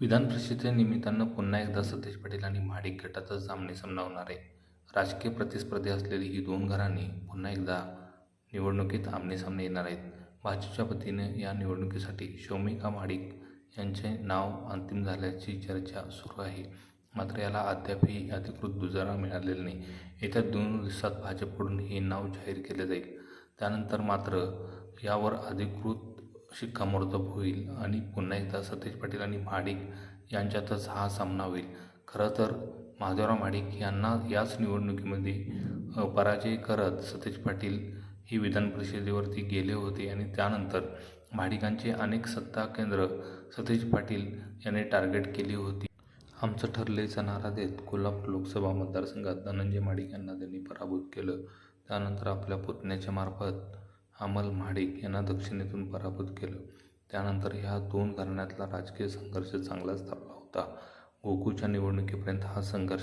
विधान परिषदेनिमित्तानं पुन्हा एकदा सतेज पाटील आणि महाडिक गटातच आमनेसामना होणार आहे. राजकीय प्रतिस्पर्धी असलेली ही दोन घराणी पुन्हा एकदा निवडणुकीत आमनेसामने येणार आहेत. भाजपच्या वतीने या निवडणुकीसाठी शौमिका महाडिक यांचे नाव अंतिम झाल्याची चर्चा सुरू आहे. मात्र याला अद्यापही अधिकृत दुजोरा मिळालेला नाही. येत्या 2 दिवसात भाजपकडून हे नाव जाहीर केले जाईल. त्यानंतर मात्र यावर अधिकृत शिक्कामोर्तब होईल आणि पुन्हा एकदा सतेज पाटील आणि महाडिक यांच्यातच हा सामना होईल. खरं तर माधवराव महाडिक यांना याच निवडणुकीमध्ये पराजय करत सतेज पाटील ही विधान परिषदेवरती गेले होते आणि त्यानंतर महाडिकांचे अनेक सत्ता केंद्र सतेज पाटील यांनी टार्गेट केली होती. आमचं ठरलेचा नारा देत कोल्हापूर लोकसभा मतदारसंघात धनंजय महाडिक यांना त्यांनी पराभूत केलं. त्यानंतर आपल्या पुतण्याच्या मार्फत अमल महाडिक यांना दक्षिणेतून पराभूत केलं. त्यानंतर ह्या दोन घराण्यातला राजकीय संघर्ष चांगलाच तापला होता. गोकुळच्या निवडणुकीपर्यंत हा संघर्ष